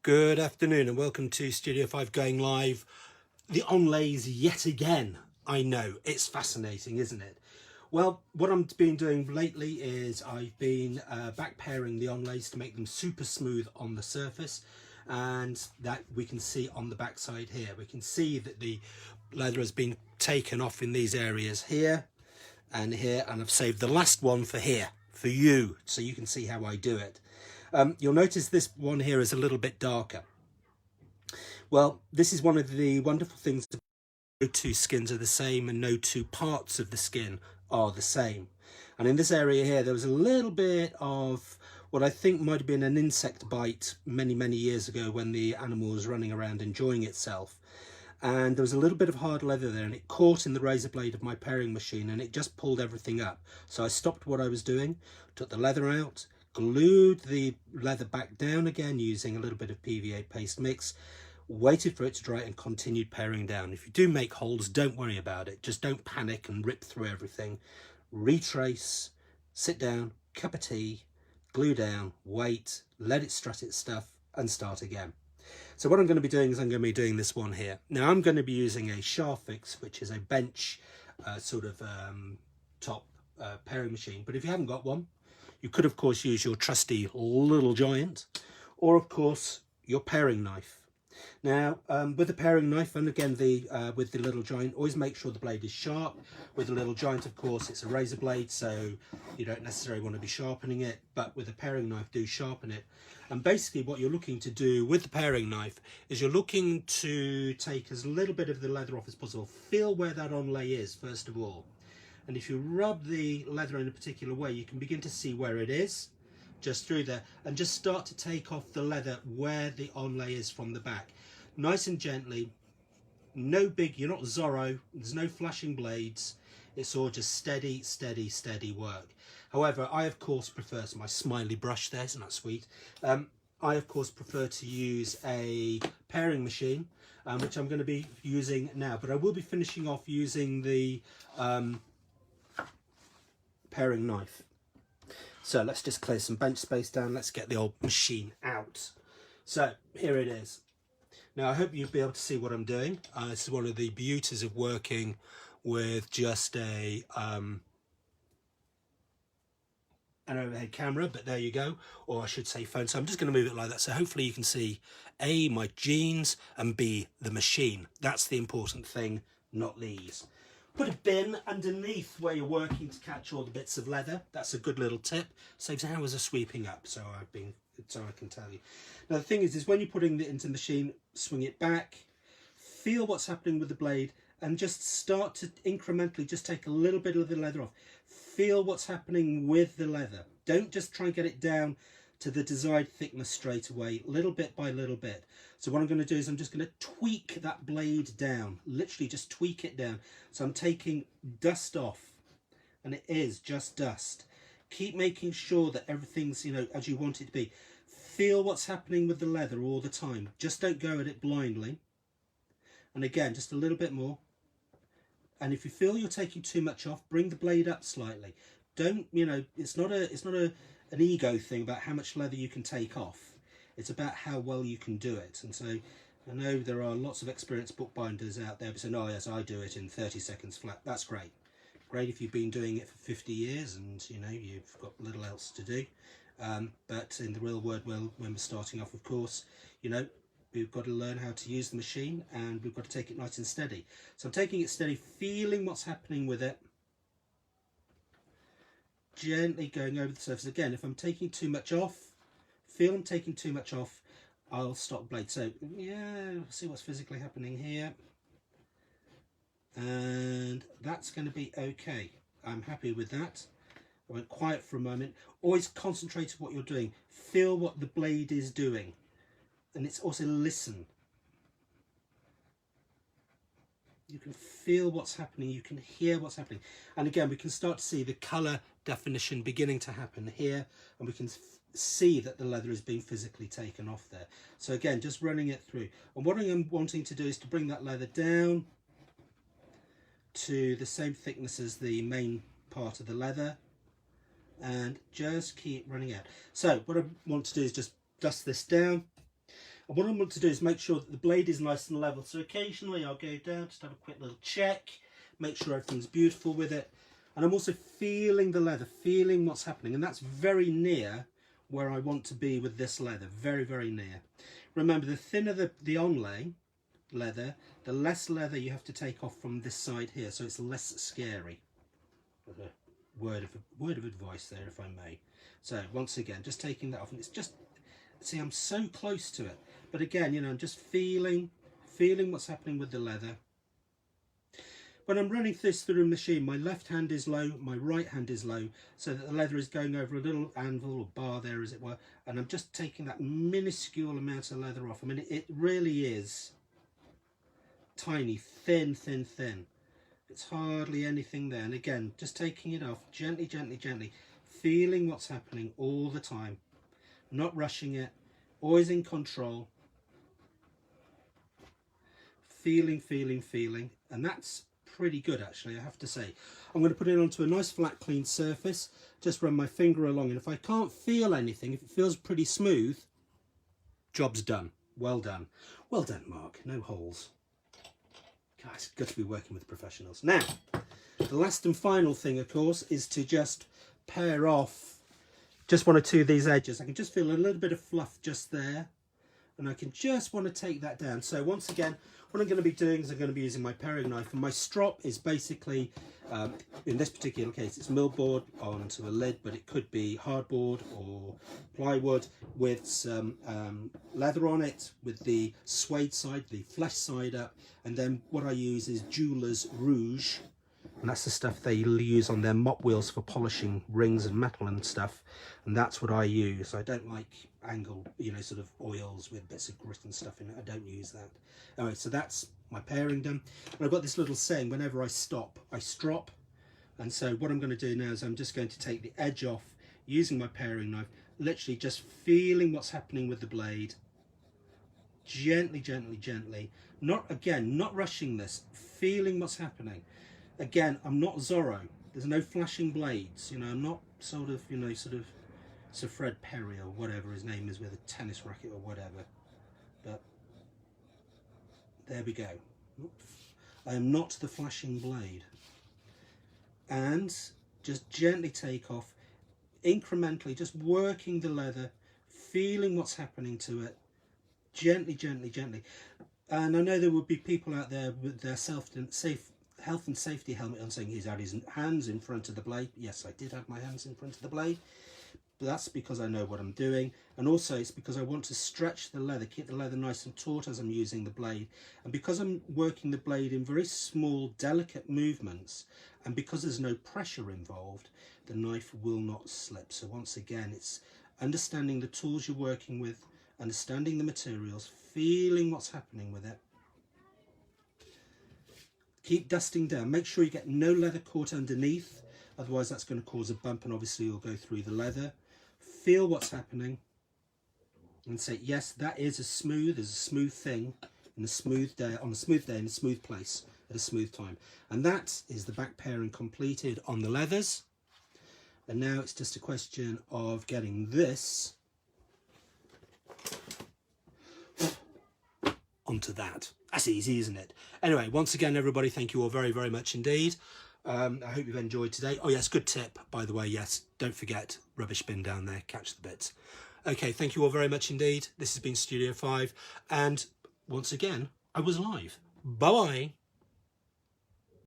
Good afternoon and welcome to Studio 5 going live. The onlays yet again. I know, it's fascinating, isn't it? Well, what I've been doing lately is I've been back pairing the onlays to make them super smooth on the surface, and that we can see on the back side here. We can see that the leather has been taken off in these areas here and here, and I've saved the last one for here, for you, so you can see how I do it. You'll notice this one here is a little bit darker. Well, this is one of the wonderful things. No two skins are the same and no two parts of the skin are the same. And in this area here, there was a little bit of what I think might have been an insect bite many years ago when the animal was running around enjoying itself. And there was a little bit of hard leather there, and it caught in the razor blade of my paring machine and it just pulled everything up. So I stopped what I was doing, took the leather out, glued the leather back down again using a little bit of PVA paste mix, waited for it to dry and continued paring down. If you do make holes, don't worry about it. Just don't panic and rip through everything. Retrace, sit down, cup of tea, glue down, wait, let it strut its stuff and start again. So what I'm going to be doing is I'm going to be doing this one here. Now I'm going to be using a Charfix, which is a bench top paring machine. But if you haven't got one, you could, of course, use your trusty little giant, or, of course, your paring knife. Now, with the paring knife, and again, with the little giant, always make sure the blade is sharp. With the little giant, of course, it's a razor blade, so you don't necessarily want to be sharpening it, but with a paring knife, do sharpen it. And basically, what you're looking to do with the paring knife is you're looking to take as little bit of the leather off as possible. Feel where that onlay is, first of all. And if you rub the leather in a particular way, you can begin to see where it is, just through there, and just start to take off the leather where the onlay is from the back. Nice and gently, no big, you're not Zorro, there's no flashing blades, it's all just steady work. However, I of course prefer, my smiley brush there, isn't that sweet? I of course prefer to use a paring machine, which I'm going to be using now, but I will be finishing off using the paring knife. So let's just clear some bench space down. Let's get the old machine out. So here it is. Now I hope you'll be able to see what I'm doing. This is one of the beauties of working with just an overhead camera, but there you go, or I should say phone. So I'm just going to move it like that, so hopefully you can see A, my jeans, and B, the machine. That's the important thing, not these. Put a bin underneath where you're working to catch all the bits of leather. That's a good little tip. Saves hours of sweeping up, so I can tell you. Now the thing is when you're putting it into the machine, swing it back, feel what's happening with the blade, and just start to incrementally just take a little bit of the leather off. Feel what's happening with the leather. Don't just try and get it down to the desired thickness straight away, little bit by little bit. So what I'm going to do is I'm just going to tweak that blade down, literally just tweak it down. So I'm taking dust off, and it is just dust. Keep making sure that everything's, as you want it to be. Feel what's happening with the leather all the time. Just don't go at it blindly. And again, just a little bit more. And if you feel you're taking too much off, bring the blade up slightly. Don't, it's not an ego thing about how much leather you can take off. It's about how well you can do it. And so I know there are lots of experienced bookbinders out there saying, oh yes, I do it in 30 seconds flat. That's great. Great if you've been doing it for 50 years and you've got little else to do. But in the real world, when we're starting off, of course, we've got to learn how to use the machine, and we've got to take it nice and steady. So I'm taking it steady, feeling what's happening with it. Gently going over the surface. Again, if I'm taking too much off, feel I'm taking too much off, I'll stop blade. So yeah, see what's physically happening here. And that's going to be okay. I'm happy with that. I went quiet for a moment. Always concentrate on what you're doing. Feel what the blade is doing. And it's also listen. You can feel what's happening, you can hear what's happening. And again, we can start to see the colour definition beginning to happen here, and we can see that the leather is being physically taken off there. So again, just running it through. And what I'm wanting to do is to bring that leather down to the same thickness as the main part of the leather, and just keep running out. So what I want to do is just dust this down. And what I want to do is make sure that the blade is nice and level. So occasionally I'll go down, just have a quick little check, make sure everything's beautiful with it. And I'm also feeling the leather, feeling what's happening. And that's very near where I want to be with this leather, very, very near. Remember, the thinner the onlay leather, the less leather you have to take off from this side here, so it's less scary. A word of advice there, if I may. So once again, just taking that off, and it's just, see, I'm so close to it. But again, you know, I'm just feeling what's happening with the leather. When I'm running this through a machine, my left hand is low, my right hand is low, so that the leather is going over a little anvil or bar there, as it were, and I'm just taking that minuscule amount of leather off. I mean, it really is tiny, thin, thin, thin. It's hardly anything there. And again, just taking it off gently, gently, gently, feeling what's happening all the time, not rushing it, always in control, feeling, feeling, feeling. And that's pretty good, actually, I have to say. I'm going to put it onto a nice flat clean surface, just run my finger along, and if I can't feel anything, if it feels pretty smooth, job's done. Well done. Well done, Mark. No holes. Guys, got to be working with professionals. Now, the last and final thing, of course, is to just pair off just one or two of these edges. I can just feel a little bit of fluff just there, and I can just want to take that down. So once again, what I'm going to be doing is I'm going to be using my paring knife, and my strop is basically, in this particular case, it's millboard onto a lid, but it could be hardboard or plywood with some leather on it, with the suede side, the flesh side up, and then what I use is jeweler's rouge, and that's the stuff they use on their mop wheels for polishing rings and metal and stuff, and that's what I use. I don't like angle, you know, sort of oils with bits of grit and stuff in it. I don't use that. Anyway, so that's my pairing done. And I've got this little saying, whenever I stop, I strop. And so what I'm going to do now is I'm just going to take the edge off using my paring knife, literally just feeling what's happening with the blade. Gently, gently, gently. Not, again, not rushing this, feeling what's happening. Again, I'm not Zorro. There's no flashing blades. You know, I'm not sort of, you know, sort of Sir Fred Perry or whatever his name is with a tennis racket or whatever. But there we go. I am not the flashing blade. And just gently take off, incrementally, just working the leather, feeling what's happening to it, gently, gently, gently. And I know there would be people out there with their health and safety helmet on saying he's had his hands in front of the blade. Yes, I did have my hands in front of the blade. But that's because I know what I'm doing, and also it's because I want to stretch the leather, keep the leather nice and taut as I'm using the blade, and because I'm working the blade in very small, delicate movements, and because there's no pressure involved, the knife will not slip. So once again, it's understanding the tools you're working with, understanding the materials, feeling what's happening with it. Keep dusting down, make sure you get no leather caught underneath, otherwise that's going to cause a bump and obviously you'll go through the leather. Feel what's happening and say, yes, that is a smooth thing in a smooth day, on a smooth day in a smooth place at a smooth time. And that is the back pairing completed on the leathers. And now it's just a question of getting this onto that. That's easy, isn't it? Anyway, once again, everybody, thank you all very, very much indeed. I hope you've enjoyed today. Oh yes, good tip, by the way. Yes, don't forget, rubbish bin down there, catch the bits. Okay, thank you all very much indeed. This has been Studio 5, and once again, I was live. Bye-bye.